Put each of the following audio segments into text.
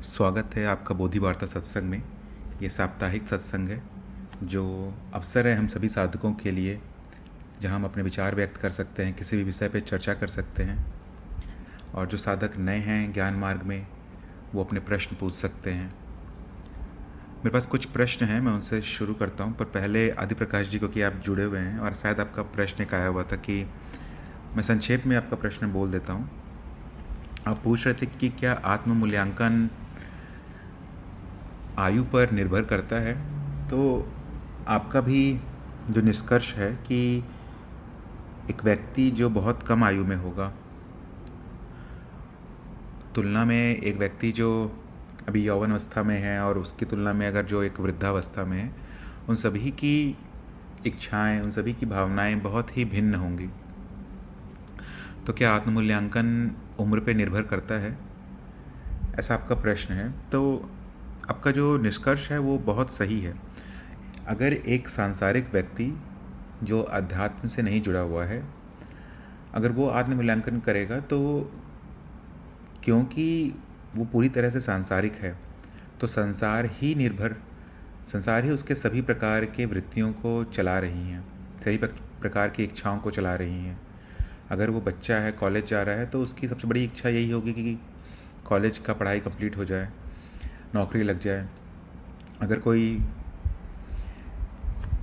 स्वागत है आपका बोधि वार्ता सत्संग में। ये साप्ताहिक सत्संग है जो अवसर है हम सभी साधकों के लिए, जहां हम अपने विचार व्यक्त कर सकते हैं, किसी भी विषय पर चर्चा कर सकते हैं। और जो साधक नए हैं ज्ञान मार्ग में, वो अपने प्रश्न पूछ सकते हैं। मेरे पास कुछ प्रश्न हैं, मैं उनसे शुरू करता हूं। पर पहले आदि प्रकाश जी को, कि आप जुड़े हुए हैं और शायद आपका प्रश्न एक आया हुआ था, कि मैं संक्षेप में आपका प्रश्न बोल देता हूं। आप पूछ रहे थे कि क्या आत्म मूल्यांकन आयु पर निर्भर करता है। तो आपका भी जो निष्कर्ष है कि एक व्यक्ति जो बहुत कम आयु में होगा, तुलना में एक व्यक्ति जो अभी यौवन अवस्था में है, और उसकी तुलना में अगर जो एक वृद्धावस्था में है, उन सभी की इच्छाएं, उन सभी की भावनाएं बहुत ही भिन्न होंगी। तो क्या आत्ममूल्यांकन उम्र पे निर्भर करता है, ऐसा आपका प्रश्न है। तो आपका जो निष्कर्ष है वो बहुत सही है। अगर एक सांसारिक व्यक्ति जो अध्यात्म से नहीं जुड़ा हुआ है, अगर वो आत्ममूल्यांकन करेगा, तो क्योंकि वो पूरी तरह से सांसारिक है, तो संसार ही उसके सभी प्रकार के वृत्तियों को चला रही हैं, सभी प्रकार की इच्छाओं को चला रही हैं। अगर वो बच्चा है, कॉलेज जा रहा है, तो उसकी सबसे बड़ी इच्छा यही होगी कि कॉलेज का पढ़ाई कंप्लीट हो जाए, नौकरी लग जाए। अगर कोई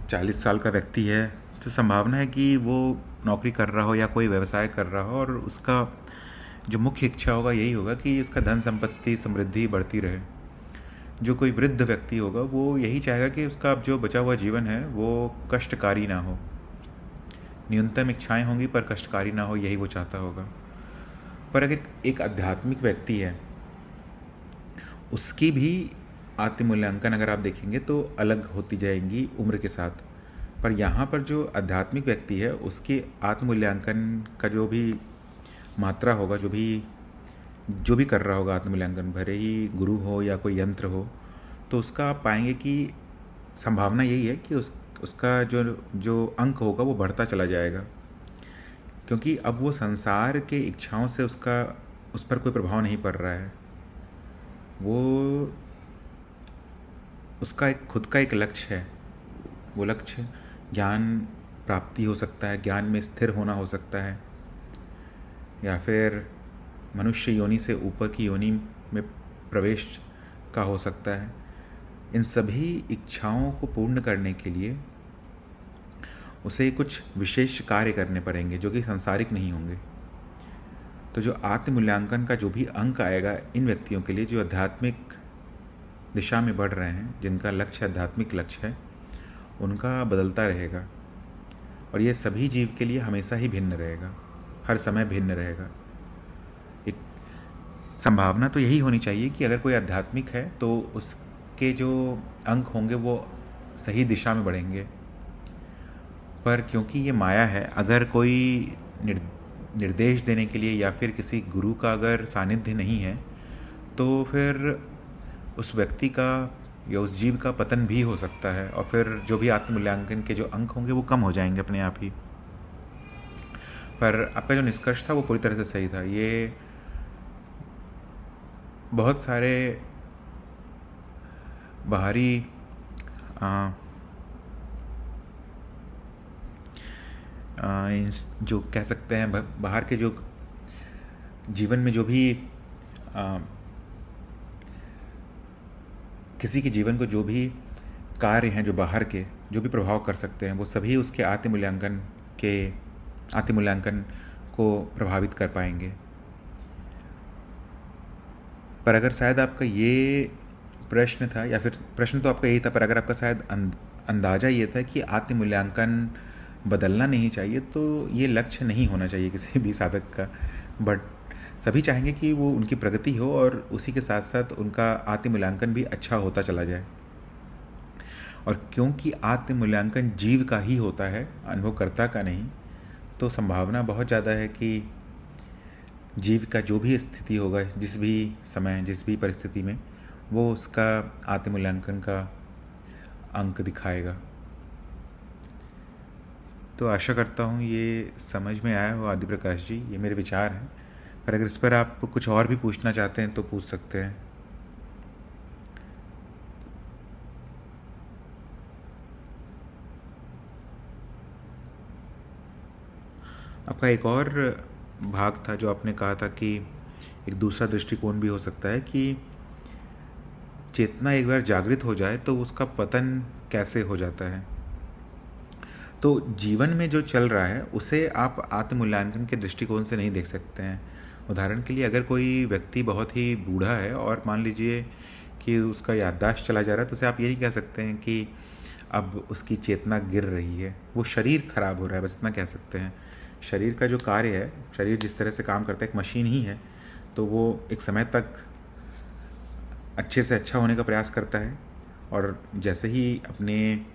40 साल का व्यक्ति है, तो संभावना है कि वो नौकरी कर रहा हो या कोई व्यवसाय कर रहा हो, और उसका जो मुख्य इच्छा होगा यही होगा कि उसका धन संपत्ति समृद्धि बढ़ती रहे। जो कोई वृद्ध व्यक्ति होगा, वो यही चाहेगा कि उसका अब जो बचा हुआ जीवन है वो कष्टकारी ना हो। न्यूनतम इच्छाएं होंगी पर कष्टकारी ना हो, यही वो चाहता होगा। पर अगर एक आध्यात्मिक व्यक्ति है, उसकी भी आत्ममूल्यांकन अगर आप देखेंगे तो अलग होती जाएंगी उम्र के साथ। पर यहाँ पर जो आध्यात्मिक व्यक्ति है, उसके आत्ममूल्यांकन का जो भी मात्रा होगा, जो भी कर रहा होगा आत्ममूल्यांकन, भले ही गुरु हो या कोई यंत्र हो, तो उसका आप पाएंगे कि संभावना यही है कि उसका जो अंक होगा वो बढ़ता चला जाएगा। क्योंकि अब वो संसार के इच्छाओं से उस पर कोई प्रभाव नहीं पड़ रहा है। वो उसका एक खुद का एक लक्ष्य है। वो लक्ष्य ज्ञान प्राप्ति हो सकता है, ज्ञान में स्थिर होना हो सकता है, या फिर मनुष्य योनि से ऊपर की योनि में प्रवेश का हो सकता है। इन सभी इच्छाओं को पूर्ण करने के लिए उसे कुछ विशेष कार्य करने पड़ेंगे, जो कि सांसारिक नहीं होंगे। तो जो आत्ममूल्यांकन का जो भी अंक आएगा इन व्यक्तियों के लिए, जो आध्यात्मिक दिशा में बढ़ रहे हैं, जिनका लक्ष्य आध्यात्मिक लक्ष्य है, उनका बदलता रहेगा। और ये सभी जीव के लिए हमेशा ही भिन्न रहेगा, हर समय भिन्न रहेगा। एक संभावना तो यही होनी चाहिए कि अगर कोई आध्यात्मिक है तो उसके जो अंक होंगे वो सही दिशा में बढ़ेंगे। पर क्योंकि ये माया है, अगर कोई निर्देश देने के लिए या फिर किसी गुरु का अगर सानिध्य नहीं है, तो फिर उस व्यक्ति का या उस जीव का पतन भी हो सकता है, और फिर जो भी आत्ममूल्यांकन के जो अंक होंगे वो कम हो जाएंगे अपने आप ही। पर आपका जो निष्कर्ष था वो पूरी तरह से सही था। ये बहुत सारे बाहरी जो कह सकते हैं बाहर के जो जीवन में जो भी किसी के जीवन को जो भी कार्य हैं, जो बाहर के जो भी प्रभाव कर सकते हैं, वो सभी उसके आत्ममूल्यांकन को प्रभावित कर पाएंगे। पर अगर शायद आपका ये प्रश्न था, या फिर प्रश्न तो आपका यही था, पर अगर आपका शायद अंदाज़ा ये था कि आत्ममूल्यांकन बदलना नहीं चाहिए, तो ये लक्ष्य नहीं होना चाहिए किसी भी साधक का। बट सभी चाहेंगे कि वो उनकी प्रगति हो, और उसी के साथ साथ उनका आत्ममूल्यांकन भी अच्छा होता चला जाए। और क्योंकि आत्ममूल्यांकन जीव का ही होता है, अनुभवकर्ता का नहीं, तो संभावना बहुत ज़्यादा है कि जीव का जो भी स्थिति होगा, जिस भी समय, जिस भी परिस्थिति में, वो उसका आत्ममूल्यांकन का अंक दिखाएगा। तो आशा करता हूँ ये समझ में आया हो आदि प्रकाश जी। ये मेरे विचार हैं, पर अगर इस पर आप कुछ और भी पूछना चाहते हैं तो पूछ सकते हैं। आपका एक और भाग था जो आपने कहा था कि एक दूसरा दृष्टिकोण भी हो सकता है कि चेतना एक बार जागृत हो जाए तो उसका पतन कैसे हो जाता है। तो जीवन में जो चल रहा है उसे आप आत्ममूल्यांकन के दृष्टिकोण से नहीं देख सकते हैं। उदाहरण के लिए अगर कोई व्यक्ति बहुत ही बूढ़ा है और मान लीजिए कि उसका याददाश्त चला जा रहा है, तो उसे आप ये नहीं कह सकते हैं कि अब उसकी चेतना गिर रही है, वो शरीर खराब हो रहा है, बस इतना कह सकते हैं। शरीर का जो कार्य है, शरीर जिस तरह से काम करता है, एक मशीन ही है, तो वो एक समय तक अच्छे से अच्छा होने का प्रयास करता है और जैसे ही अपनी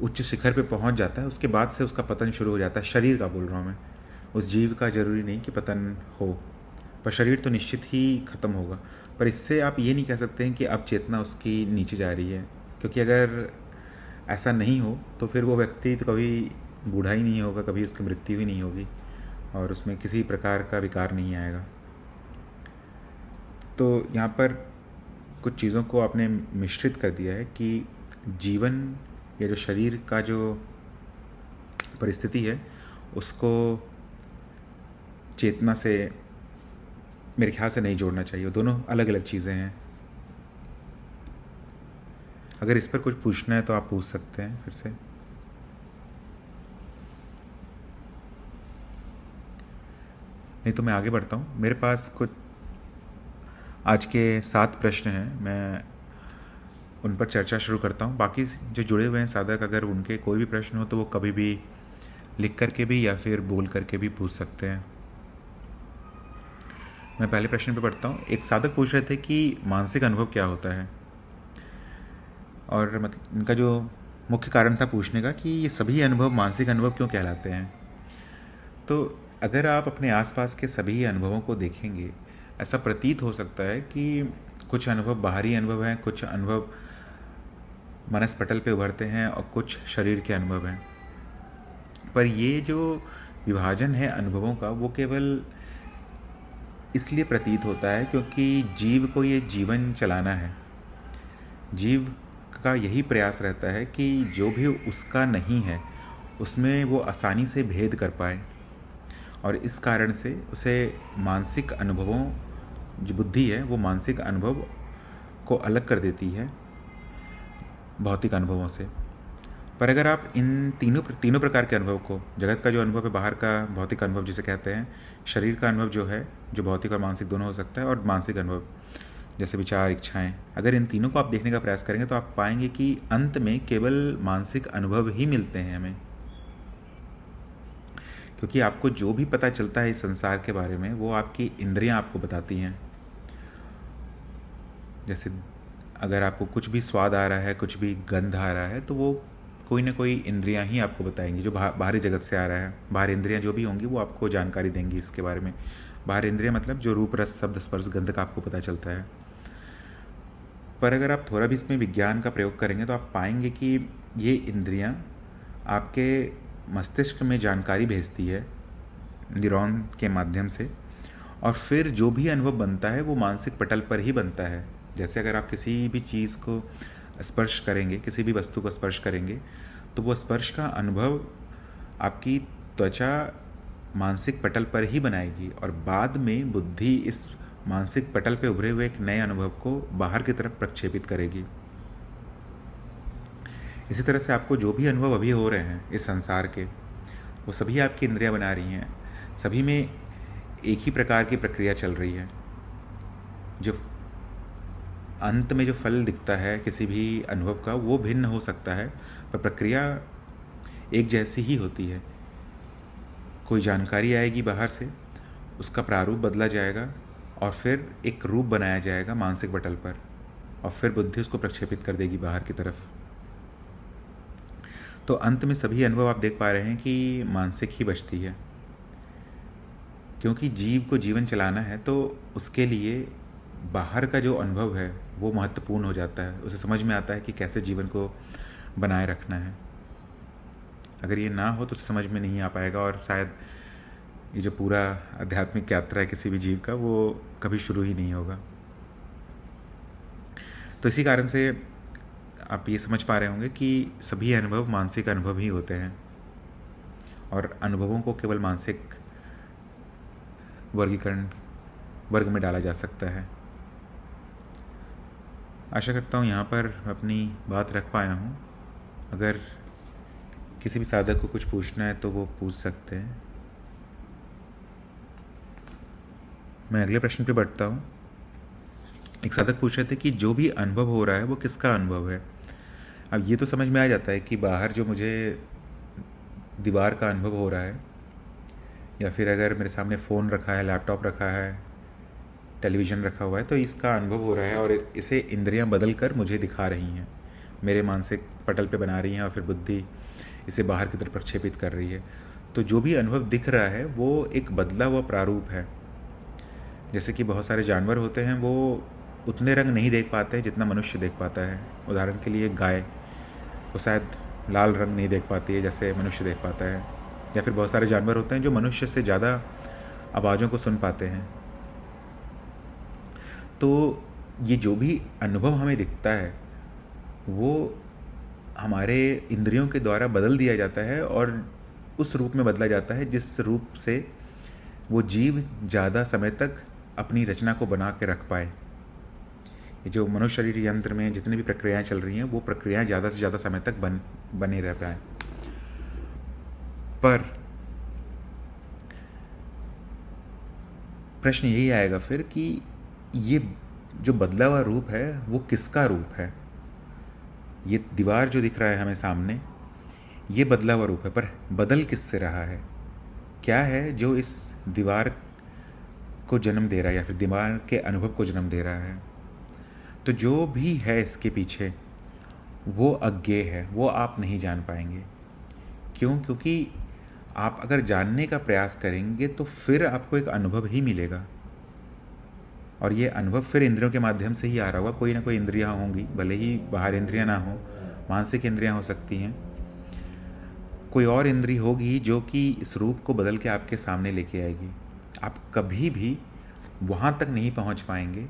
उच्च शिखर पे पहुंच जाता है, उसके बाद से उसका पतन शुरू हो जाता है। शरीर का बोल रहा हूँ मैं, उस जीव का ज़रूरी नहीं कि पतन हो, पर शरीर तो निश्चित ही ख़त्म होगा। पर इससे आप ये नहीं कह सकते हैं कि अब चेतना उसकी नीचे जा रही है, क्योंकि अगर ऐसा नहीं हो तो फिर वो व्यक्ति तो कभी बूढ़ा ही नहीं होगा, कभी उसकी मृत्यु ही नहीं होगी और उसमें किसी प्रकार का विकार नहीं आएगा। तो यहाँ पर कुछ चीज़ों को आपने मिश्रित कर दिया है कि जीवन या जो शरीर का जो परिस्थिति है उसको चेतना से मेरे ख्याल से नहीं जोड़ना चाहिए, दोनों अलग अलग चीज़ें हैं। अगर इस पर कुछ पूछना है तो आप पूछ सकते हैं फिर से। नहीं तो मैं आगे बढ़ता हूँ। मेरे पास कुछ आज के 7 प्रश्न हैं, मैं उन पर चर्चा शुरू करता हूँ। बाकी जो जुड़े हुए हैं साधक, अगर उनके कोई भी प्रश्न हो तो वो कभी भी लिख करके भी या फिर बोल करके भी पूछ सकते हैं। मैं पहले प्रश्न पे पढ़ता हूँ। एक साधक पूछ रहे थे कि मानसिक अनुभव क्या होता है, और मतलब इनका जो मुख्य कारण था पूछने का कि ये सभी अनुभव मानसिक अनुभव क्यों कहलाते हैं। तो अगर आप अपने आसपास के सभी अनुभवों को देखेंगे, ऐसा प्रतीत हो सकता है कि कुछ अनुभव बाहरी अनुभव हैं, कुछ अनुभव मनस पटल पे उभरते हैं और कुछ शरीर के अनुभव हैं। पर ये जो विभाजन है अनुभवों का, वो केवल इसलिए प्रतीत होता है क्योंकि जीव को ये जीवन चलाना है। जीव का यही प्रयास रहता है कि जो भी उसका नहीं है उसमें वो आसानी से भेद कर पाए, और इस कारण से उसे मानसिक अनुभवों, जो बुद्धि है वो मानसिक अनुभव को अलग कर देती है भौतिक अनुभवों से। पर अगर आप इन तीनों प्रकार के अनुभव को, जगत का जो अनुभव है, बाहर का भौतिक अनुभव जिसे कहते हैं, शरीर का अनुभव जो है, जो भौतिक और मानसिक दोनों हो सकता है, और मानसिक अनुभव जैसे विचार, इच्छाएं, अगर इन तीनों को आप देखने का प्रयास करेंगे तो आप पाएंगे कि अंत में केवल मानसिक अनुभव ही मिलते हैं हमें। क्योंकि आपको जो भी पता चलता है इस संसार के बारे में वो आपकी इंद्रियां आपको बताती हैं। जैसे अगर आपको कुछ भी स्वाद आ रहा है, कुछ भी गंध आ रहा है, तो वो कोई ना कोई इंद्रियां ही आपको बताएंगी, जो बाहरी जगत से आ रहा है। बाहर इंद्रियां जो भी होंगी वो आपको जानकारी देंगी इसके बारे में। बाहर इंद्रियां मतलब जो रूप, रस, शब्द, स्पर्श, गंध का आपको पता चलता है। पर अगर आप थोड़ा भी इसमें विज्ञान का प्रयोग करेंगे तो आप पाएंगे कि ये इंद्रियां आपके मस्तिष्क में जानकारी भेजती है न्यूरॉन के माध्यम से, और फिर जो भी अनुभव बनता है वो मानसिक पटल पर ही बनता है। जैसे अगर आप किसी भी चीज़ को स्पर्श करेंगे, किसी भी वस्तु को स्पर्श करेंगे, तो वो स्पर्श का अनुभव आपकी त्वचा मानसिक पटल पर ही बनाएगी, और बाद में बुद्धि इस मानसिक पटल पे उभरे हुए एक नए अनुभव को बाहर की तरफ प्रक्षेपित करेगी। इसी तरह से आपको जो भी अनुभव अभी हो रहे हैं इस संसार के, वो सभी आपकी इंद्रियां बना रही हैं। सभी में एक ही प्रकार की प्रक्रिया चल रही है। जो अंत में जो फल दिखता है किसी भी अनुभव का वो भिन्न हो सकता है, पर प्रक्रिया एक जैसी ही होती है। कोई जानकारी आएगी बाहर से, उसका प्रारूप बदला जाएगा और फिर एक रूप बनाया जाएगा मानसिक पटल पर, और फिर बुद्धि उसको प्रक्षेपित कर देगी बाहर की तरफ। तो अंत में सभी अनुभव आप देख पा रहे हैं कि मानसिक ही बचती है, क्योंकि जीव को जीवन चलाना है तो उसके लिए बाहर का जो अनुभव है वो महत्वपूर्ण हो जाता है। उसे समझ में आता है कि कैसे जीवन को बनाए रखना है। अगर ये ना हो तो उसे समझ में नहीं आ पाएगा, और शायद ये जो पूरा आध्यात्मिक यात्रा है किसी भी जीव का, वो कभी शुरू ही नहीं होगा। तो इसी कारण से आप ये समझ पा रहे होंगे कि सभी अनुभव मानसिक अनुभव ही होते हैं और अनुभवों को केवल मानसिक वर्गीकरण वर्ग में डाला जा सकता है। आशा करता हूँ यहाँ पर अपनी बात रख पाया हूँ। अगर किसी भी साधक को कुछ पूछना है तो वो पूछ सकते हैं। मैं अगले प्रश्न पे बढ़ता हूँ। एक साधक पूछ रहे थे कि जो भी अनुभव हो रहा है वो किसका अनुभव है। अब ये तो समझ में आ जाता है कि बाहर जो मुझे दीवार का अनुभव हो रहा है, या फिर अगर मेरे सामने फ़ोन रखा है, लैपटॉप रखा है, टेलीविज़न रखा हुआ है, तो इसका अनुभव हो रहा है और इसे इंद्रियां बदल कर मुझे दिखा रही हैं, मेरे मानसिक पटल पे बना रही हैं और फिर बुद्धि इसे बाहर की तरफ प्रक्षेपित कर रही है। तो जो भी अनुभव दिख रहा है वो एक बदला हुआ प्रारूप है। जैसे कि बहुत सारे जानवर होते हैं, वो उतने रंग नहीं देख पाते जितना मनुष्य देख पाता है। उदाहरण के लिए गाय, वो शायद लाल रंग नहीं देख पाती है जैसे मनुष्य देख पाता है। या फिर बहुत सारे जानवर होते हैं जो मनुष्य से ज़्यादा आवाज़ों को सुन पाते हैं। तो ये जो भी अनुभव हमें दिखता है वो हमारे इंद्रियों के द्वारा बदल दिया जाता है और उस रूप में बदला जाता है जिस रूप से वो जीव ज़्यादा समय तक अपनी रचना को बना के रख पाए। ये जो मनुष्य शरीर यंत्र में जितनी भी प्रक्रियाएं चल रही हैं वो प्रक्रियाएं ज़्यादा से ज़्यादा समय तक बने रह पाए। पर प्रश्न यही आएगा फिर कि ये जो बदला हुआ रूप है वो किसका रूप है। ये दीवार जो दिख रहा है हमें सामने, ये बदला हुआ रूप है, पर बदल किससे रहा है? क्या है जो इस दीवार को जन्म दे रहा है या फिर दीवार के अनुभव को जन्म दे रहा है? तो जो भी है इसके पीछे वो अज्ञेय है, वो आप नहीं जान पाएंगे। क्यों? क्योंकि आप अगर जानने का प्रयास करेंगे तो फिर आपको एक अनुभव ही मिलेगा, और ये अनुभव फिर इंद्रियों के माध्यम से ही आ रहा होगा। कोई ना कोई इंद्रियां होंगी, भले ही बाहर इंद्रियां ना हो, मानसिक इंद्रियां हो सकती हैं, कोई और इंद्री होगी जो कि इस रूप को बदल के आपके सामने लेके आएगी। आप कभी भी वहाँ तक नहीं पहुँच पाएंगे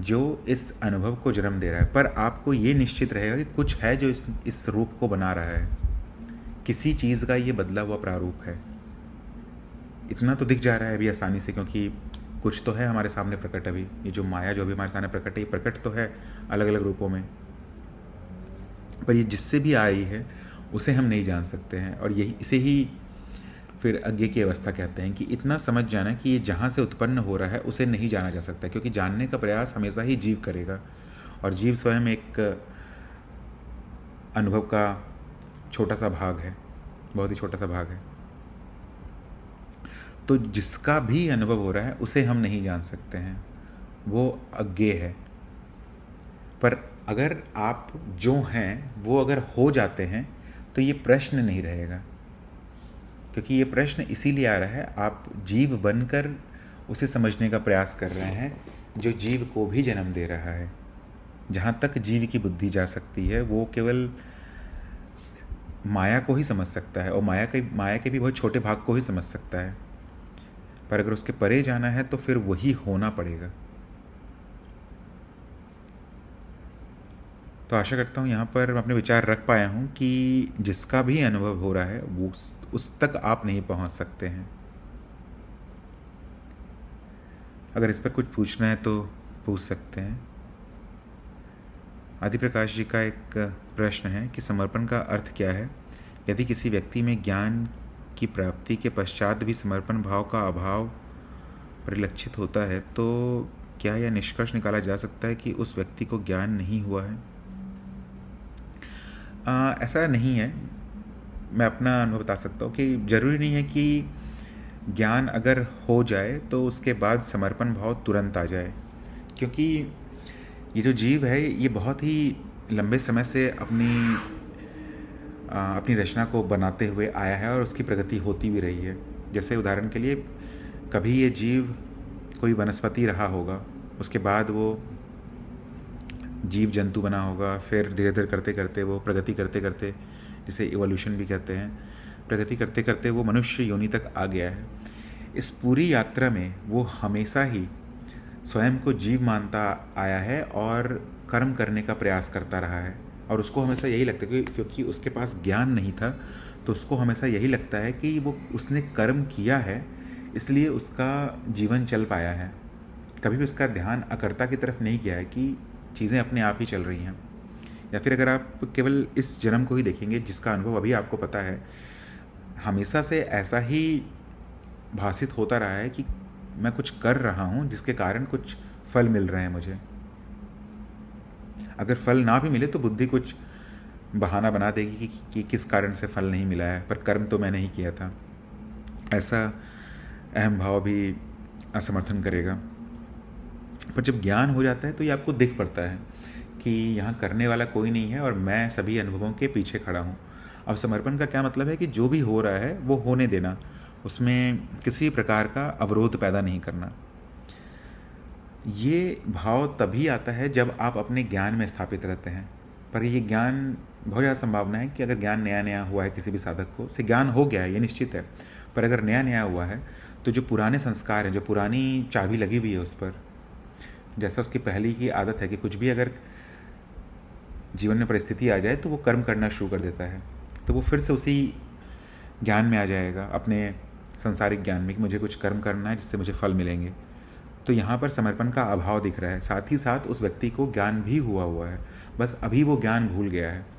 जो इस अनुभव को जन्म दे रहा है, पर आपको ये निश्चित रहेगा कि कुछ है जो इस रूप को बना रहा है। किसी चीज़ का ये बदला हुआ प्रारूप है। इतना तो दिख जा रहा है अभी आसानी से, क्योंकि कुछ तो है हमारे सामने प्रकट। अभी ये जो माया जो अभी हमारे सामने प्रकट है, ये प्रकट तो है अलग अलग रूपों में, पर ये जिससे भी आ रही है उसे हम नहीं जान सकते हैं। और यही इसे ही फिर अज्ञेय की अवस्था कहते हैं कि इतना समझ जाना कि ये जहाँ से उत्पन्न हो रहा है उसे नहीं जाना जा सकता, क्योंकि जानने का प्रयास हमेशा ही जीव करेगा, और जीव स्वयं एक अनुभव का छोटा सा भाग है, बहुत ही छोटा सा भाग है। तो जिसका भी अनुभव हो रहा है उसे हम नहीं जान सकते हैं, वो अज्ञेय है। पर अगर आप जो हैं वो अगर हो जाते हैं तो ये प्रश्न नहीं रहेगा, क्योंकि ये प्रश्न इसीलिए आ रहा है आप जीव बनकर उसे समझने का प्रयास कर रहे हैं जो जीव को भी जन्म दे रहा है। जहाँ तक जीव की बुद्धि जा सकती है वो केवल माया को ही समझ सकता है, और माया के भी बहुत छोटे भाग को ही समझ सकता है। पर अगर उसके परे जाना है तो फिर वही होना पड़ेगा। तो आशा करता हूँ यहाँ पर मैं अपने विचार रख पाया हूँ कि जिसका भी अनुभव हो रहा है वो उस तक आप नहीं पहुँच सकते हैं। अगर इस पर कुछ पूछना है तो पूछ सकते हैं। आदि प्रकाश जी का एक प्रश्न है कि समर्पण का अर्थ क्या है? यदि किसी व्यक्ति में ज्ञान की प्राप्ति के पश्चात भी समर्पण भाव का अभाव परिलक्षित होता है तो क्या यह निष्कर्ष निकाला जा सकता है कि उस व्यक्ति को ज्ञान नहीं हुआ है? ऐसा नहीं है। मैं अपना अनुभव बता सकता हूँ कि ज़रूरी नहीं है कि ज्ञान अगर हो जाए तो उसके बाद समर्पण भाव तुरंत आ जाए, क्योंकि ये जो जीव है ये बहुत ही लंबे समय से अपनी रचना को बनाते हुए आया है और उसकी प्रगति होती भी रही है। जैसे उदाहरण के लिए कभी ये जीव कोई वनस्पति रहा होगा, उसके बाद वो जीव जंतु बना होगा, फिर धीरे धीरे करते करते वो प्रगति करते करते, जिसे इवोल्यूशन भी कहते हैं, प्रगति करते करते वो मनुष्य योनि तक आ गया है। इस पूरी यात्रा में वो हमेशा ही स्वयं को जीव मानता आया है और कर्म करने का प्रयास करता रहा है, और उसको हमेशा यही लगता है कि क्योंकि उसके पास ज्ञान नहीं था, तो उसको हमेशा यही लगता है कि वो उसने कर्म किया है, इसलिए उसका जीवन चल पाया है। कभी भी उसका ध्यान अकर्ता की तरफ नहीं गया है कि चीज़ें अपने आप ही चल रही हैं। या फिर अगर आप केवल इस जन्म को ही देखेंगे जिसका अनुभव अभी आपको पता है, हमेशा से ऐसा ही भासित होता रहा है कि मैं कुछ कर रहा हूँ जिसके कारण कुछ फल मिल रहे हैं मुझे। अगर फल ना भी मिले तो बुद्धि कुछ बहाना बना देगी कि किस कारण से फल नहीं मिला है, पर कर्म तो मैंने ही किया था। ऐसा अहम भाव भी असमर्थन करेगा। पर जब ज्ञान हो जाता है तो ये आपको दिख पड़ता है कि यहाँ करने वाला कोई नहीं है और मैं सभी अनुभवों के पीछे खड़ा हूँ। अब समर्पण का क्या मतलब है कि जो भी हो रहा है वो होने देना, उसमें किसी प्रकार का अवरोध पैदा नहीं करना। ये भाव तभी आता है जब आप अपने ज्ञान में स्थापित रहते हैं। पर ये ज्ञान, बहुत ज़्यादा संभावना है कि अगर ज्ञान नया नया हुआ है किसी भी साधक को, से ज्ञान हो गया है ये निश्चित है, पर अगर नया नया हुआ है तो जो पुराने संस्कार हैं, जो पुरानी चाबी लगी हुई है उस पर, जैसा उसकी पहले की आदत है कि कुछ भी अगर जीवन में परिस्थिति आ जाए तो वो कर्म करना शुरू कर देता है, तो वो फिर से उसी ज्ञान में आ जाएगा, अपने सांसारिक ज्ञान में कि मुझे कुछ कर्म करना है जिससे मुझे फल मिलेंगे। तो यहाँ पर समर्पण का अभाव दिख रहा है। साथ ही साथ उस व्यक्ति को ज्ञान भी हुआ है, बस अभी वो ज्ञान भूल गया है।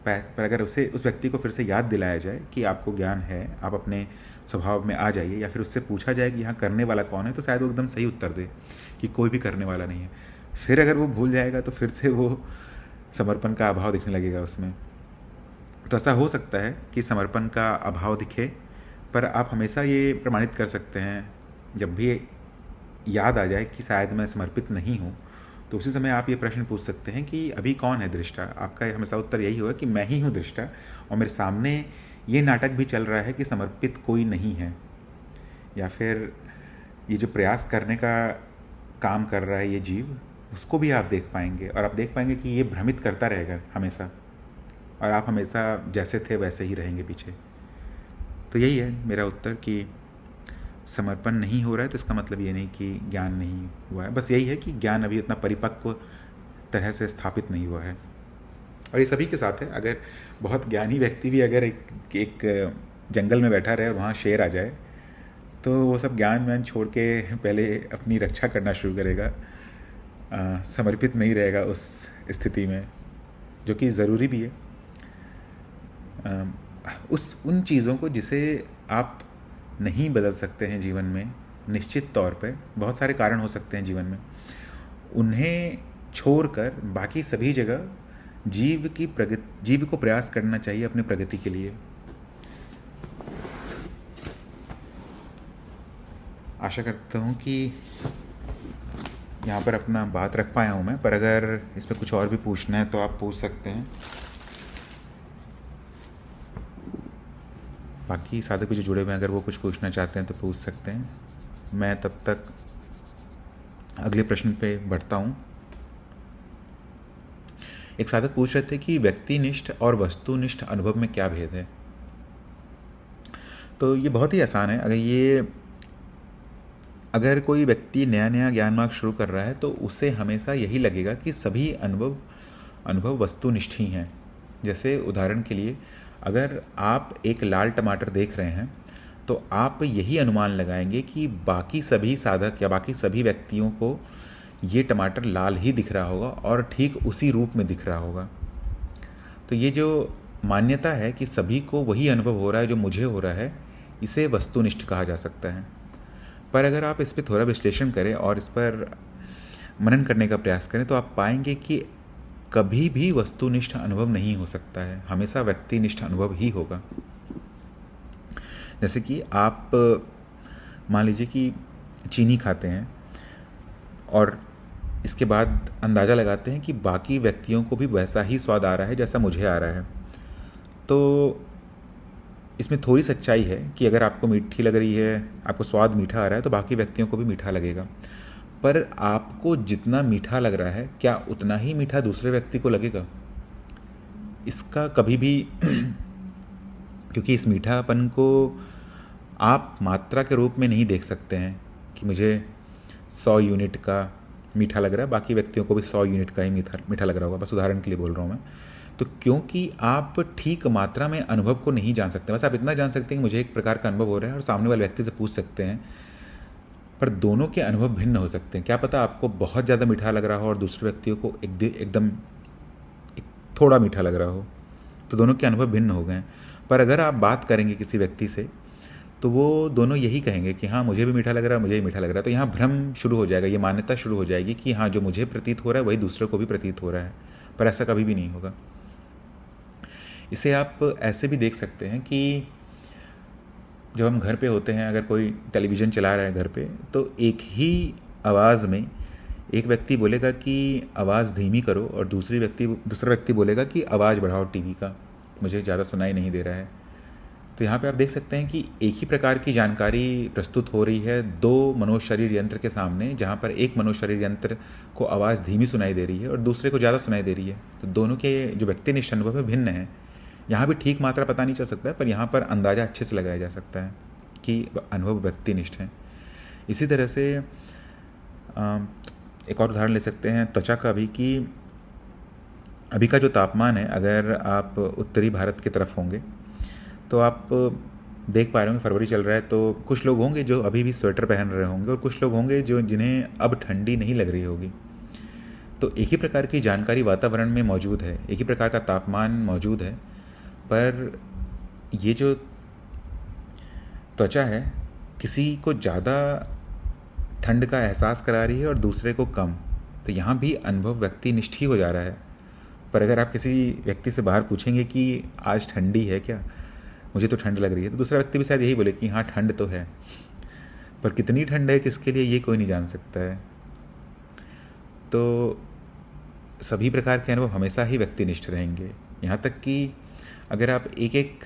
पर अगर उस व्यक्ति को फिर से याद दिलाया जाए कि आपको ज्ञान है, आप अपने स्वभाव में आ जाइए, या फिर उससे पूछा जाए कि यहाँ करने वाला कौन है, तो शायद वो एकदम सही उत्तर दे कि कोई भी करने वाला नहीं है। फिर अगर वो भूल जाएगा तो फिर से वो समर्पण का अभाव दिखने लगेगा उसमें। तो ऐसा हो सकता है कि समर्पण का अभाव दिखे, पर आप हमेशा ये प्रमाणित कर सकते हैं, जब भी याद आ जाए कि शायद मैं समर्पित नहीं हूँ, तो उसी समय आप ये प्रश्न पूछ सकते हैं कि अभी कौन है दृष्टा। आपका हमेशा उत्तर यही होगा कि मैं ही हूँ दृष्टा, और मेरे सामने ये नाटक भी चल रहा है कि समर्पित कोई नहीं है। या फिर ये जो प्रयास करने का काम कर रहा है ये जीव, उसको भी आप देख पाएंगे, और आप देख पाएंगे कि ये भ्रमित करता रहेगा हमेशा, और आप हमेशा जैसे थे वैसे ही रहेंगे पीछे। तो यही है मेरा उत्तर कि समर्पण नहीं हो रहा है तो इसका मतलब ये नहीं कि ज्ञान नहीं हुआ है, बस यही है कि ज्ञान अभी उतना परिपक्व तरह से स्थापित नहीं हुआ है। और ये सभी के साथ है। अगर बहुत ज्ञानी व्यक्ति भी अगर एक जंगल में बैठा रहे और वहाँ शेर आ जाए, तो वो सब ज्ञान व्यान छोड़ के पहले अपनी रक्षा करना शुरू करेगा, समर्पित नहीं रहेगा उस स्थिति में, जो कि ज़रूरी भी है। उन चीज़ों को जिसे आप नहीं बदल सकते हैं जीवन में, निश्चित तौर पे बहुत सारे कारण हो सकते हैं जीवन में, उन्हें छोड़कर बाकी सभी जगह जीव को प्रयास करना चाहिए अपनी प्रगति के लिए। आशा करता हूँ कि यहाँ पर अपना बात रख पाया हूँ मैं, पर अगर इस पर कुछ और भी पूछना है तो आप पूछ सकते हैं। बाकी साधक भी जो जुड़े हुए हैं, अगर वो कुछ पूछना चाहते हैं तो पूछ सकते हैं। मैं तब तक अगले प्रश्न पे बढ़ता हूँ। एक साधक पूछ रहे थे कि व्यक्तिनिष्ठ और वस्तुनिष्ठ अनुभव में क्या भेद है। तो ये बहुत ही आसान है। अगर कोई व्यक्ति नया नया ज्ञान मार्ग शुरू कर रहा है तो उसे हमेशा यही लगेगा कि सभी अनुभव वस्तुनिष्ठ ही हैं। जैसे उदाहरण के लिए, अगर आप एक लाल टमाटर देख रहे हैं तो आप यही अनुमान लगाएंगे कि बाकी सभी साधक या बाकी सभी व्यक्तियों को ये टमाटर लाल ही दिख रहा होगा और ठीक उसी रूप में दिख रहा होगा। तो ये जो मान्यता है कि सभी को वही अनुभव हो रहा है जो मुझे हो रहा है, इसे वस्तुनिष्ठ कहा जा सकता है। पर अगर आप इस पर थोड़ा विश्लेषण करें और इस पर मनन करने का प्रयास करें तो आप पाएंगे कि कभी भी वस्तुनिष्ठ अनुभव नहीं हो सकता है, हमेशा व्यक्तिनिष्ठ अनुभव ही होगा। जैसे कि आप मान लीजिए कि चीनी खाते हैं और इसके बाद अंदाज़ा लगाते हैं कि बाकी व्यक्तियों को भी वैसा ही स्वाद आ रहा है जैसा मुझे आ रहा है। तो इसमें थोड़ी सच्चाई है कि अगर आपको मीठी लग रही है, आपको स्वाद मीठा आ रहा है, तो बाकी व्यक्तियों को भी मीठा लगेगा। पर आपको जितना मीठा लग रहा है, क्या उतना ही मीठा दूसरे व्यक्ति को लगेगा? इसका कभी भी क्योंकि इस मीठापन को आप मात्रा के रूप में नहीं देख सकते हैं कि मुझे 100 यूनिट का मीठा लग रहा है, बाकी व्यक्तियों को भी 100 यूनिट का ही मीठा लग रहा होगा। बस उदाहरण के लिए बोल रहा हूँ मैं। तो क्योंकि आप ठीक मात्रा में अनुभव को नहीं जान सकते, बस आप इतना जान सकते हैं कि मुझे एक प्रकार का अनुभव हो रहा है, और सामने वाले व्यक्ति से पूछ सकते हैं, पर दोनों के अनुभव भिन्न हो सकते हैं। क्या पता आपको बहुत ज़्यादा मीठा लग रहा हो और दूसरे व्यक्ति को एकदम थोड़ा मीठा लग रहा हो, तो दोनों के अनुभव भिन्न हो गए हैं। पर अगर आप बात करेंगे किसी व्यक्ति से, तो वो दोनों यही कहेंगे कि हाँ, मुझे भी मीठा लग रहा है, मुझे भी मीठा लग रहा है। तो यहाँ भ्रम शुरू हो जाएगा, ये मान्यता शुरू हो जाएगी कि हाँ, जो मुझे प्रतीत हो रहा है वही दूसरे को भी प्रतीत हो रहा है, पर ऐसा कभी भी नहीं होगा। इसे आप ऐसे भी देख सकते हैं कि जब हम घर पे होते हैं, अगर कोई टेलीविज़न चला रहा है घर पे, तो एक ही आवाज़ में एक व्यक्ति बोलेगा कि आवाज़ धीमी करो, और दूसरा व्यक्ति बोलेगा कि आवाज़ बढ़ाओ टीवी का, मुझे ज़्यादा सुनाई नहीं दे रहा है। तो यहाँ पे आप देख सकते हैं कि एक ही प्रकार की जानकारी प्रस्तुत हो रही है दो मनोज शरीर यंत्र के सामने, जहाँ पर एक मनोज शरीर यंत्र को आवाज़ धीमी सुनाई दे रही है और दूसरे को ज़्यादा सुनाई दे रही है। तो दोनों के जो व्यक्तिनिष्ठ अनुभव है भिन्न हैं। यहाँ भी ठीक मात्रा पता नहीं चल सकता है, पर यहाँ पर अंदाज़ा अच्छे से लगाया जा सकता है कि अनुभव व्यक्तिनिष्ठ हैं। इसी तरह से एक और उदाहरण ले सकते हैं त्वचा का भी, कि अभी का जो तापमान है, अगर आप उत्तरी भारत की तरफ होंगे तो आप देख पा रहे होंगे फरवरी चल रहा है, तो कुछ लोग होंगे जो अभी भी स्वेटर पहन रहे होंगे, और कुछ लोग होंगे जिन्हें अब ठंडी नहीं लग रही होगी। तो एक ही प्रकार की जानकारी वातावरण में मौजूद है, एक ही प्रकार का तापमान मौजूद है, पर ये जो त्वचा है किसी को ज़्यादा ठंड का एहसास करा रही है और दूसरे को कम। तो यहाँ भी अनुभव व्यक्तिनिष्ठ ही हो जा रहा है। पर अगर आप किसी व्यक्ति से बाहर पूछेंगे कि आज ठंडी है क्या, मुझे तो ठंड लग रही है, तो दूसरा व्यक्ति भी शायद यही बोले कि हाँ ठंड तो है, पर कितनी ठंड है किसके लिए ये कोई नहीं जान सकता है। तो सभी प्रकार के अनुभव हमेशा ही व्यक्तिनिष्ठ रहेंगे। यहाँ तक कि अगर आप एक एक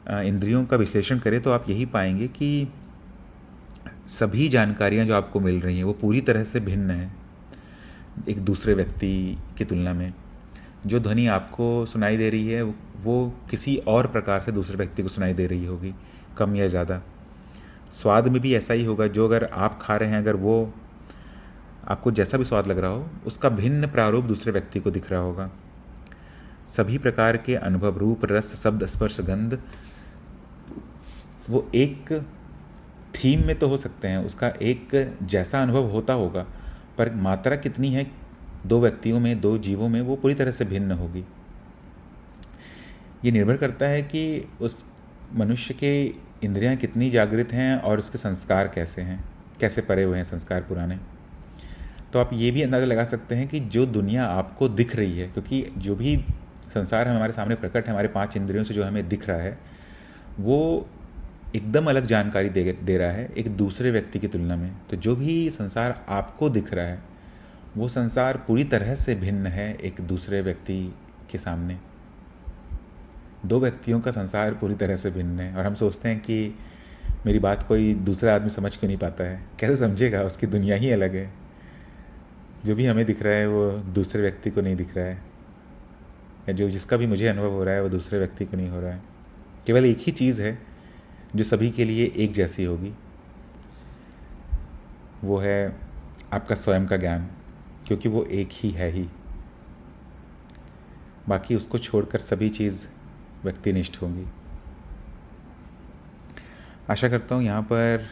इंद्रियों का विश्लेषण करें तो आप यही पाएंगे कि सभी जानकारियाँ जो आपको मिल रही हैं वो पूरी तरह से भिन्न हैं एक दूसरे व्यक्ति की तुलना में। जो ध्वनि आपको सुनाई दे रही है वो किसी और प्रकार से दूसरे व्यक्ति को सुनाई दे रही होगी, कम या ज़्यादा। स्वाद में भी ऐसा ही होगा, जो अगर आप खा रहे हैं, अगर वो आपको जैसा भी स्वाद लग रहा हो, उसका भिन्न प्रारूप दूसरे व्यक्ति को दिख रहा होगा। सभी प्रकार के अनुभव, रूप, रस, शब्द, स्पर्श, गंध, वो एक थीम में तो हो सकते हैं, उसका एक जैसा अनुभव होता होगा, पर मात्रा कितनी है दो व्यक्तियों में, दो जीवों में, वो पूरी तरह से भिन्न होगी। ये निर्भर करता है कि उस मनुष्य के इंद्रियां कितनी जागृत हैं और उसके संस्कार कैसे हैं, कैसे परे हुए हैं संस्कार पुराने। तो आप ये भी अंदाज़ा लगा सकते हैं कि जो दुनिया आपको दिख रही है, क्योंकि जो भी संसार हमारे सामने प्रकट है, हमारे 5 इंद्रियों से जो हमें दिख रहा है, वो एकदम अलग जानकारी दे रहा है एक दूसरे व्यक्ति की तुलना में। तो जो भी संसार आपको दिख रहा है वो संसार पूरी तरह से भिन्न है एक दूसरे व्यक्ति के सामने। दो व्यक्तियों का संसार पूरी तरह से भिन्न है, और हम सोचते हैं कि मेरी बात कोई दूसरा आदमी समझ क्यों नहीं पाता है। कैसे समझेगा, उसकी दुनिया ही अलग है। जो भी हमें दिख रहा है वो दूसरे व्यक्ति को नहीं दिख रहा है, या जो जिसका भी मुझे अनुभव हो रहा है वो दूसरे व्यक्ति को नहीं हो रहा है। केवल एक ही चीज़ है जो सभी के लिए एक जैसी होगी, वो है आपका स्वयं का ज्ञान, क्योंकि वो एक ही है ही। बाकी उसको छोड़कर सभी चीज़ व्यक्तिनिष्ठ होंगी। आशा करता हूँ यहाँ पर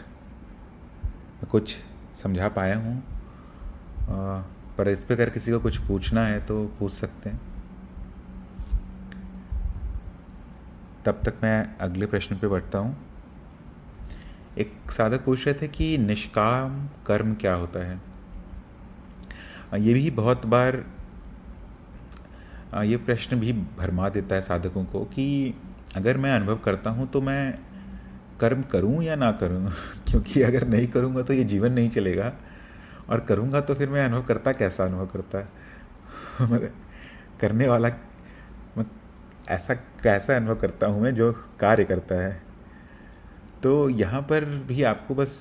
कुछ समझा पाया हूँ, पर इस पर अगर किसी को कुछ पूछना है तो पूछ सकते हैं। तब तक मैं अगले प्रश्न पे बढ़ता हूँ। एक साधक पूछ रहे थे कि निष्काम कर्म क्या होता है। ये भी बहुत बार ये प्रश्न भी भरमा देता है साधकों को कि अगर मैं अनुभव करता हूँ तो मैं कर्म करूँ या ना करूँ क्योंकि अगर नहीं करूँगा तो ये जीवन नहीं चलेगा, और करूँगा तो फिर मैं अनुभव करता कैसा अनुभव करता है करने वाला मैं ऐसा कैसा अनुभव करता हूँ मैं जो कार्य करता है। तो यहाँ पर भी आपको बस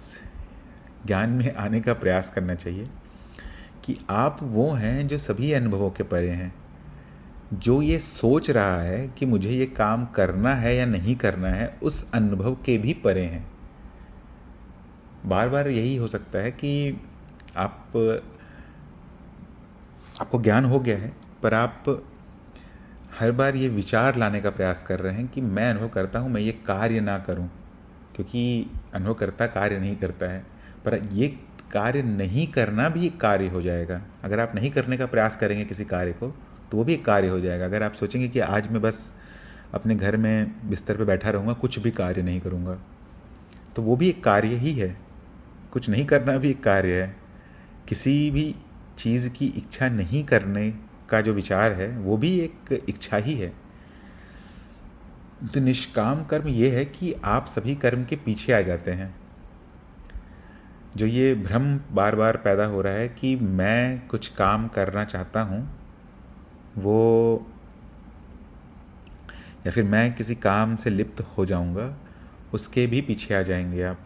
ज्ञान में आने का प्रयास करना चाहिए कि आप वो हैं जो सभी अनुभवों के परे हैं। जो ये सोच रहा है कि मुझे ये काम करना है या नहीं करना है, उस अनुभव के भी परे हैं। बार बार यही हो सकता है कि आपको ज्ञान हो गया है, पर आप हर बार ये विचार लाने का प्रयास कर रहे हैं कि मैं अनुभव करता हूँ मैं ये कार्य ना करूँ, क्योंकि अनुभवकर्ता कार्य नहीं करता है। पर ये कार्य नहीं करना भी एक कार्य हो जाएगा। अगर आप नहीं करने का प्रयास करेंगे किसी कार्य को तो वो भी एक कार्य हो जाएगा। अगर आप सोचेंगे कि आज मैं बस अपने घर में बिस्तर पे बैठा रहूँगा, कुछ भी कार्य नहीं करूँगा, तो वो भी एक कार्य ही है। कुछ नहीं करना भी एक कार्य है। किसी भी चीज़ की इच्छा नहीं करने का जो विचार है वो भी एक इच्छा ही है। तो निष्काम कर्म ये है कि आप सभी कर्म के पीछे आ जाते हैं। जो ये भ्रम बार बार पैदा हो रहा है कि मैं कुछ काम करना चाहता हूँ, वो या फिर मैं किसी काम से लिप्त हो जाऊँगा, उसके भी पीछे आ जाएंगे आप।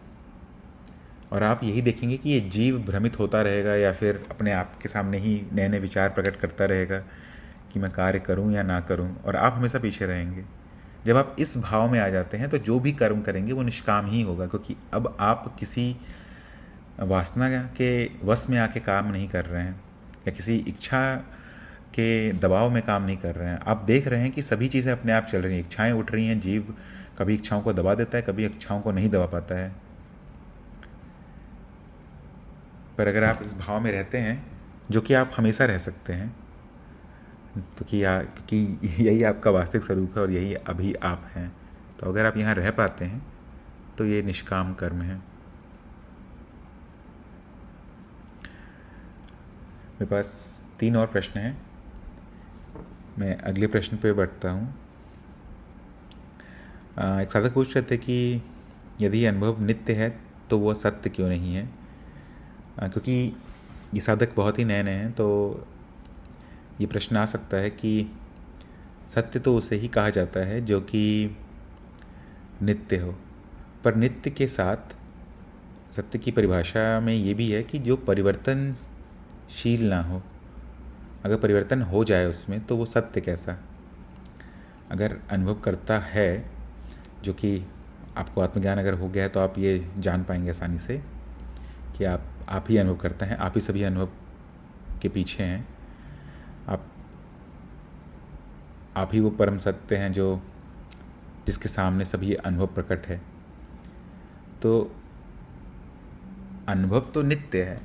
और आप यही देखेंगे कि ये जीव भ्रमित होता रहेगा या फिर अपने आप के सामने ही नए नए विचार प्रकट करता रहेगा कि मैं कार्य करूं या ना करूं, और आप हमेशा पीछे रहेंगे। जब आप इस भाव में आ जाते हैं तो जो भी कर्म करेंगे वो निष्काम ही होगा, क्योंकि अब आप किसी वासना के वश में आके काम नहीं कर रहे हैं या किसी इच्छा के दबाव में काम नहीं कर रहे हैं। आप देख रहे हैं कि सभी चीज़ें अपने आप चल रही हैं, इच्छाएं उठ रही हैं। जीव कभी इच्छाओं को दबा देता है, कभी इच्छाओं को नहीं दबा पाता है। पर अगर आप इस भाव में रहते हैं, जो कि आप हमेशा रह सकते हैं, क्योंकि यही आपका वास्तविक स्वरूप है और यही अभी आप हैं, तो अगर आप यहाँ रह पाते हैं तो ये निष्काम कर्म है। मेरे पास 3 और प्रश्न हैं। मैं अगले प्रश्न पे बढ़ता हूँ। एक साधक पूछ रहे थे कि यदि अनुभव नित्य है तो वह सत्य क्यों नहीं है। क्योंकि ये साधक बहुत ही नए नए हैं, तो ये प्रश्न आ सकता है कि सत्य तो उसे ही कहा जाता है जो कि नित्य हो, पर नित्य के साथ सत्य की परिभाषा में ये भी है कि जो परिवर्तनशील ना हो। अगर परिवर्तन हो जाए उसमें तो वो सत्य कैसा। अगर अनुभव करता है, जो कि आपको आत्मज्ञान अगर हो गया है तो आप ये जान पाएंगे आसानी से कि आप ही अनुभव करते हैं, आप ही सभी अनुभव के पीछे हैं। आप ही वो परम सत्य हैं जो जिसके सामने सभी अनुभव प्रकट है। तो अनुभव तो नित्य है,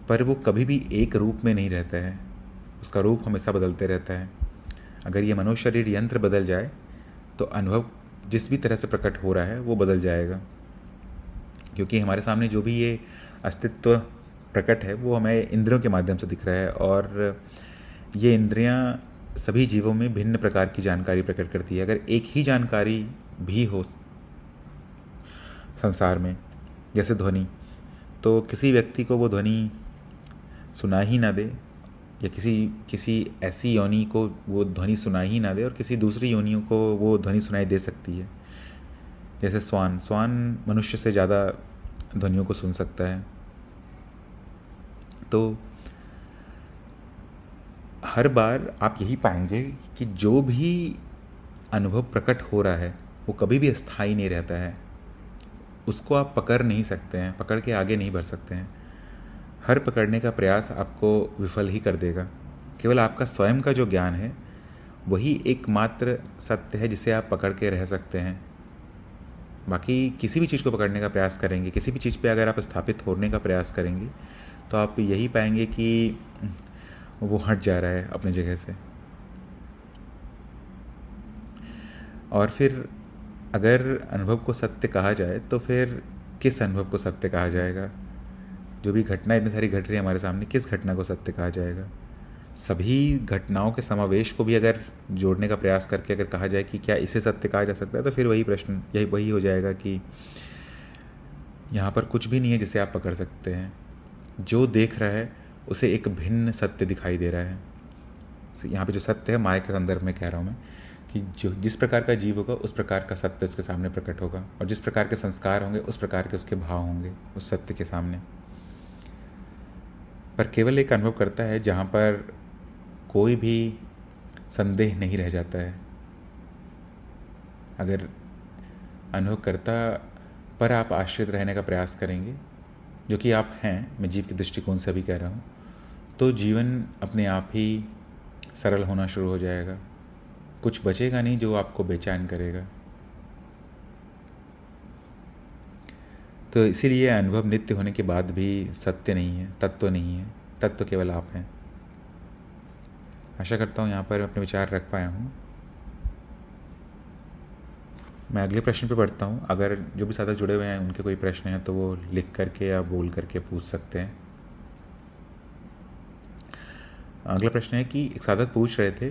पर वो कभी भी एक रूप में नहीं रहता है, उसका रूप हमेशा बदलते रहता है। अगर ये मनुष्य शरीर यंत्र बदल जाए तो अनुभव जिस भी तरह से प्रकट हो रहा है वो बदल जाएगा, क्योंकि हमारे सामने जो भी ये अस्तित्व प्रकट है वो हमें इंद्रियों के माध्यम से दिख रहा है, और ये इंद्रियां सभी जीवों में भिन्न प्रकार की जानकारी प्रकट करती है। अगर एक ही जानकारी भी हो संसार में, जैसे ध्वनि, तो किसी व्यक्ति को वो ध्वनि सुना ही ना दे, या किसी ऐसी योनि को वो ध्वनि सुनाई ही ना दे और किसी दूसरी योनियों को वो ध्वनि सुनाई दे सकती है। जैसे स्वान मनुष्य से ज़्यादा ध्वनियों को सुन सकता है। तो हर बार आप यही पाएंगे कि जो भी अनुभव प्रकट हो रहा है वो कभी भी स्थायी नहीं रहता है। उसको आप पकड़ नहीं सकते हैं, पकड़ के आगे नहीं बढ़ सकते हैं। हर पकड़ने का प्रयास आपको विफल ही कर देगा। केवल आपका स्वयं का जो ज्ञान है वही एकमात्र सत्य है जिसे आप पकड़ के रह सकते हैं। बाकी किसी भी चीज़ को पकड़ने का प्रयास करेंगे, किसी भी चीज़ पे अगर आप स्थापित होने का प्रयास करेंगे तो आप यही पाएंगे कि वो हट जा रहा है अपनी जगह से। और फिर अगर अनुभव को सत्य कहा जाए तो फिर किस अनुभव को सत्य कहा जाएगा। जो भी घटना इतनी सारी घट रही है हमारे सामने, किस घटना को सत्य कहा जाएगा। सभी घटनाओं के समावेश को भी अगर जोड़ने का प्रयास करके अगर कहा जाए कि क्या इसे सत्य कहा जा सकता है, तो फिर वही प्रश्न वही हो जाएगा कि यहाँ पर कुछ भी नहीं है जिसे आप पकड़ सकते हैं। जो देख रहा है उसे एक भिन्न सत्य दिखाई दे रहा है। यहाँ पे जो सत्य है माया के संदर्भ में कह रहा हूँ मैं, कि जो जिस प्रकार का जीव होगा उस प्रकार का सत्य उसके सामने प्रकट होगा, और जिस प्रकार के संस्कार होंगे उस प्रकार के उसके भाव होंगे उस सत्य के सामने। पर केवल एक अनुभव करता है जहाँ पर कोई भी संदेह नहीं रह जाता है। अगर अनुभव करता पर आप आश्रित रहने का प्रयास करेंगे, जो कि आप हैं, मैं जीव के दृष्टिकोण से भी कह रहा हूँ, तो जीवन अपने आप ही सरल होना शुरू हो जाएगा। कुछ बचेगा नहीं जो आपको बेचैन करेगा। तो इसीलिए अनुभव नित्य होने के बाद भी सत्य नहीं है, तत्व नहीं है। तत्व केवल आप हैं। आशा करता हूँ यहाँ पर अपने विचार रख पाया हूँ। मैं अगले प्रश्न पे बढ़ता हूँ। अगर जो भी साधक जुड़े हुए हैं उनके कोई प्रश्न हैं तो वो लिख करके या बोल करके पूछ सकते हैं। अगला प्रश्न है कि एक साधक पूछ रहे थे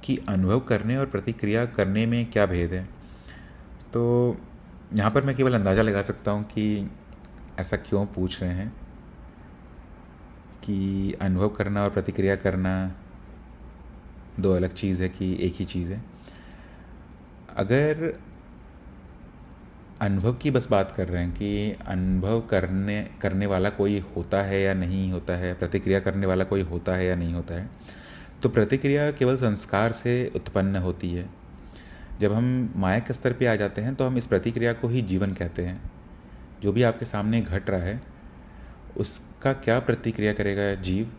कि अनुभव करने और प्रतिक्रिया करने में क्या भेद है। तो यहाँ पर मैं केवल अंदाज़ा लगा सकता हूँ कि ऐसा क्यों पूछ रहे हैं कि अनुभव करना और प्रतिक्रिया करना दो अलग चीज़ है कि एक ही चीज़ है। अगर अनुभव की बस बात कर रहे हैं कि अनुभव करने वाला कोई होता है या नहीं होता है, प्रतिक्रिया करने वाला कोई होता है या नहीं होता है, तो प्रतिक्रिया केवल संस्कार से उत्पन्न होती है। जब हम माया के स्तर पे आ जाते हैं तो हम इस प्रतिक्रिया को ही जीवन कहते हैं। जो भी आपके सामने घट रहा है उसका क्या प्रतिक्रिया करेगा जीव,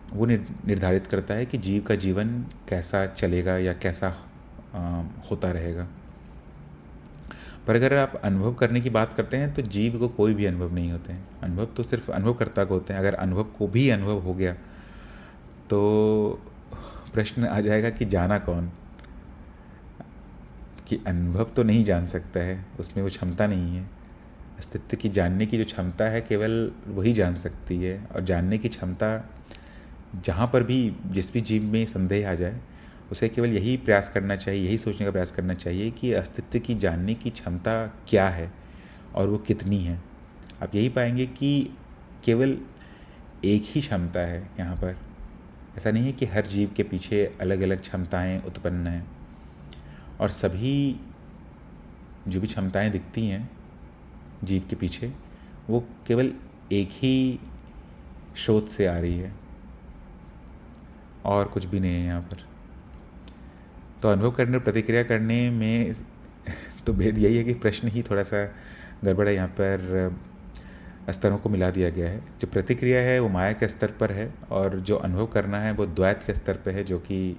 वो निर्धारित करता है कि जीव का जीवन कैसा चलेगा या कैसा होता रहेगा। पर अगर आप अनुभव करने की बात करते हैं तो जीव को कोई भी अनुभव नहीं होते हैं। अनुभव तो सिर्फ अनुभवकर्ता को होते हैं। अगर अनुभव को भी अनुभव हो गया तो प्रश्न आ जाएगा कि जाना कौन, कि अनुभव तो नहीं जान सकता है, उसमें वो क्षमता नहीं है। अस्तित्व की जानने की जो क्षमता है केवल वही जान सकती है। और जानने की क्षमता जहाँ पर भी जिस भी जीव में संदेह आ जाए उसे केवल यही प्रयास करना चाहिए, यही सोचने का प्रयास करना चाहिए कि अस्तित्व की जानने की क्षमता क्या है और वो कितनी है। आप यही पाएंगे कि केवल एक ही क्षमता है यहाँ पर। ऐसा नहीं है कि हर जीव के पीछे अलग अलग क्षमताएं उत्पन्न हैं, और सभी जो भी क्षमताएं दिखती हैं जीव के पीछे वो केवल एक ही स्रोत से आ रही है और कुछ भी नहीं है यहाँ पर। तो अनुभव करने और प्रतिक्रिया करने में तो भेद यही है कि प्रश्न ही थोड़ा सा गड़बड़ है। यहाँ पर स्तरों को मिला दिया गया है। जो प्रतिक्रिया है वो माया के स्तर पर है और जो अनुभव करना है वो द्वैत के स्तर पर है, जो कि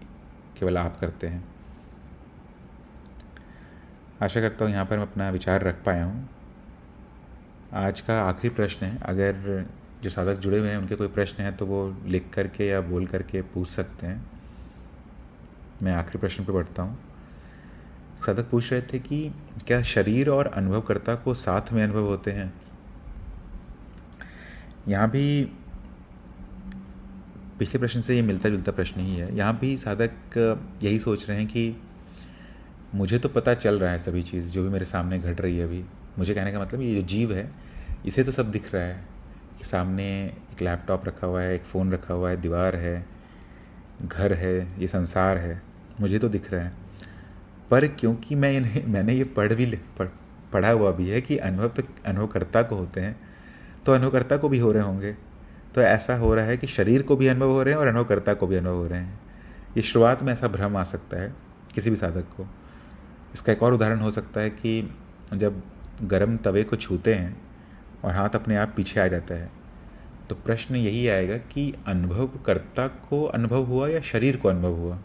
केवल आप करते हैं। आशा करता हूँ यहाँ पर मैं अपना विचार रख पाया हूँ। आज का आखिरी प्रश्न है। अगर जो साधक जुड़े हुए हैं उनके कोई प्रश्न है तो वो लिख करके या बोल करके पूछ सकते हैं। मैं आखिरी प्रश्न पे बढ़ता हूँ। साधक पूछ रहे थे कि क्या शरीर और अनुभवकर्ता को साथ में अनुभव होते हैं। यहाँ भी पिछले प्रश्न से ये मिलता जुलता प्रश्न ही है। यहाँ भी साधक यही सोच रहे हैं कि मुझे तो पता चल रहा है सभी चीज़ जो भी मेरे सामने घट रही है अभी। मुझे कहने का मतलब ये जो जीव है इसे तो सब दिख रहा है कि सामने एक लैपटॉप रखा हुआ है, एक फ़ोन रखा हुआ है, दीवार है, घर है, ये संसार है, मुझे तो दिख रहा है। पर क्योंकि मैंने ये पढ़ा हुआ भी है कि अनुभव तो अनुभवकर्ता को होते हैं, तो अनुभवकर्ता को भी हो रहे होंगे। तो ऐसा हो रहा है कि शरीर को भी अनुभव हो रहे हैं और अनुभवकर्ता को भी अनुभव हो रहे हैं। ये शुरुआत में ऐसा भ्रम आ सकता है किसी भी साधक को। इसका एक और उदाहरण हो सकता है कि जब गर्म तवे को छूते हैं और हाथ अपने आप पीछे आ जाता है, तो प्रश्न यही आएगा कि अनुभवकर्ता को अनुभव हुआ या शरीर को अनुभव हुआ।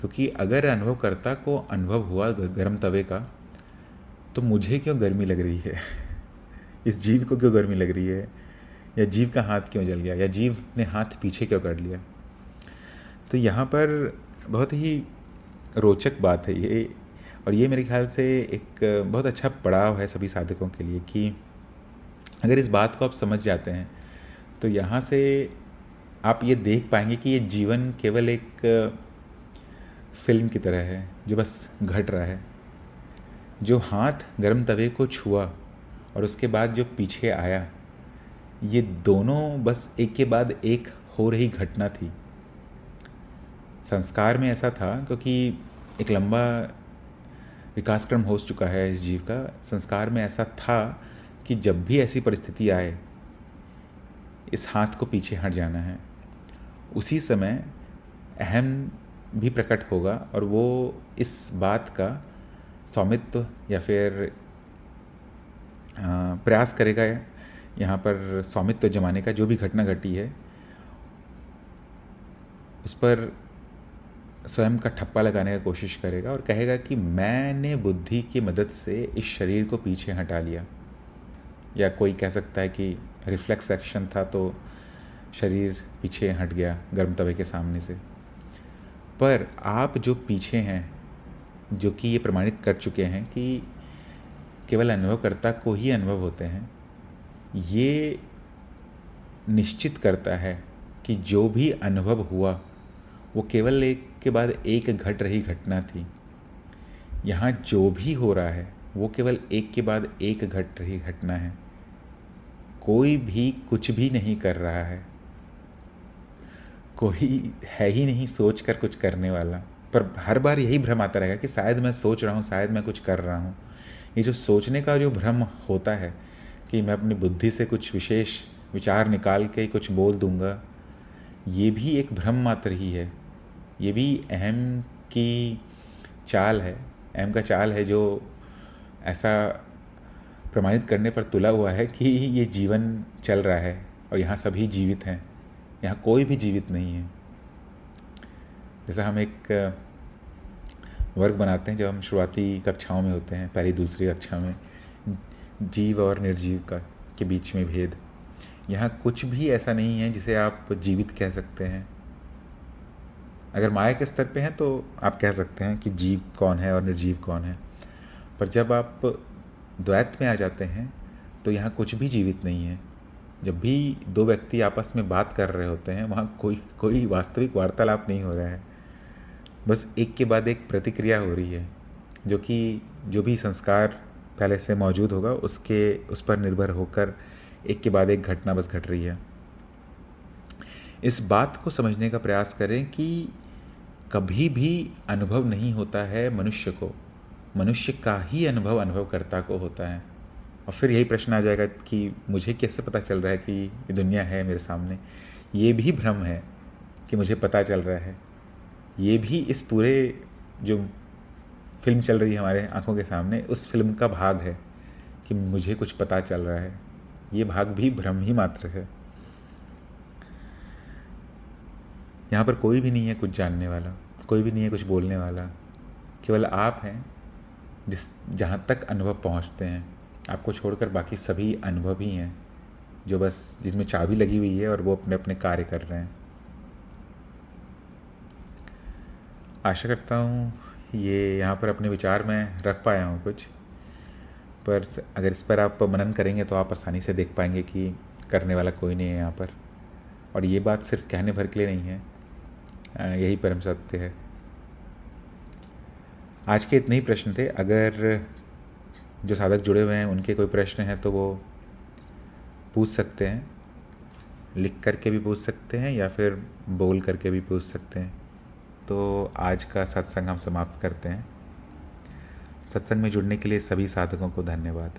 क्योंकि अगर अनुभवकर्ता को अनुभव हुआ गर्म तवे का, तो मुझे क्यों गर्मी लग रही है इस जीव को क्यों गर्मी लग रही है, या जीव का हाथ क्यों जल गया, या जीव ने हाथ पीछे क्यों कर लिया। तो यहाँ पर बहुत ही रोचक बात है ये, और ये मेरे ख्याल से एक बहुत अच्छा पड़ाव है सभी साधकों के लिए कि अगर इस बात को आप समझ जाते हैं तो यहाँ से आप ये देख पाएंगे कि ये जीवन केवल एक फिल्म की तरह है जो बस घट रहा है। जो हाथ गर्म तवे को छुआ और उसके बाद जो पीछे आया, ये दोनों बस एक के बाद एक हो रही घटना थी। संस्कार में ऐसा था क्योंकि एक लंबा विकासक्रम हो चुका है इस जीव का। संस्कार में ऐसा था कि जब भी ऐसी परिस्थिति आए इस हाथ को पीछे हट जाना है। उसी समय अहम भी प्रकट होगा और वो इस बात का स्वामित्व या फिर प्रयास करेगा यहाँ पर स्वामित्व जमाने का। जो भी घटना घटी है उस पर स्वयं का ठप्पा लगाने की कोशिश करेगा और कहेगा कि मैंने बुद्धि की मदद से इस शरीर को पीछे हटा लिया। या कोई कह सकता है कि रिफ्लेक्स एक्शन था तो शरीर पीछे हट गया गर्म तवे के सामने से। पर आप जो पीछे हैं, जो कि ये प्रमाणित कर चुके हैं कि केवल अनुभवकर्ता को ही अनुभव होते हैं, ये निश्चित करता है कि जो भी अनुभव हुआ वो केवल एक के बाद एक घट रही घटना थी। यहाँ जो भी हो रहा है वो केवल एक के बाद एक घट रही घटना है। कोई भी कुछ भी नहीं कर रहा है, कोई है ही नहीं सोच कर कुछ करने वाला। पर हर बार यही भ्रम आता रहेगा कि शायद मैं सोच रहा हूँ, शायद मैं कुछ कर रहा हूँ। ये जो सोचने का जो भ्रम होता है कि मैं अपनी बुद्धि से कुछ विशेष विचार निकाल के कुछ बोल दूंगा, ये भी एक भ्रम मात्र ही है। ये भी अहम की चाल है, अहम का चाल है जो ऐसा प्रमाणित करने पर तुला हुआ है कि ये जीवन चल रहा है और यहाँ सभी जीवित हैं, यहाँ कोई भी जीवित नहीं है। जैसा हम एक वर्ग बनाते हैं जब हम शुरुआती कक्षाओं में होते हैं, पहली दूसरी कक्षा में, जीव और निर्जीव का के बीच में भेद। यहाँ कुछ भी ऐसा नहीं है जिसे आप जीवित कह सकते हैं। अगर माया के स्तर पे हैं तो आप कह सकते हैं कि जीव कौन है और निर्जीव कौन है। पर जब आप द्वैत में आ जाते हैं तो यहाँ कुछ भी जीवित नहीं है। जब भी दो व्यक्ति आपस में बात कर रहे होते हैं वहाँ कोई वास्तविक वार्तालाप नहीं हो रहा है, बस एक के बाद एक प्रतिक्रिया हो रही है जो कि जो भी संस्कार पहले से मौजूद होगा उस पर निर्भर होकर एक के बाद एक घटना बस घट रही है। इस बात को समझने का प्रयास करें कि कभी भी अनुभव नहीं होता है मनुष्य को, मनुष्य का ही अनुभव अनुभवकर्ता को होता है। और फिर यही प्रश्न आ जाएगा कि मुझे कैसे पता चल रहा है कि ये दुनिया है मेरे सामने। ये भी भ्रम है कि मुझे पता चल रहा है। ये भी इस पूरे जो फिल्म चल रही है हमारे आंखों के सामने, उस फिल्म का भाग है कि मुझे कुछ पता चल रहा है। ये भाग भी भ्रम ही मात्र है। यहाँ पर कोई भी नहीं है कुछ जानने वाला, कोई भी नहीं है कुछ बोलने वाला। केवल आप हैं जहाँ तक अनुभव पहुँचते हैं। आपको छोड़कर बाकी सभी अनुभव ही हैं जो बस जिसमें चाबी लगी हुई है और वो अपने अपने कार्य कर रहे हैं। आशा करता हूँ ये यहाँ पर अपने विचार में रख पाया हूँ कुछ। पर अगर इस पर आप मनन करेंगे तो आप आसानी से देख पाएंगे कि करने वाला कोई नहीं है यहाँ पर। और ये बात सिर्फ कहने भर के लिए नहीं है, यही परम सत्य है। आज के इतने ही प्रश्न थे। अगर जो साधक जुड़े हुए हैं उनके कोई प्रश्न हैं तो वो पूछ सकते हैं, लिख करके भी पूछ सकते हैं या फिर बोल करके भी पूछ सकते हैं। तो आज का सत्संग हम समाप्त करते हैं। सत्संग में जुड़ने के लिए सभी साधकों को धन्यवाद।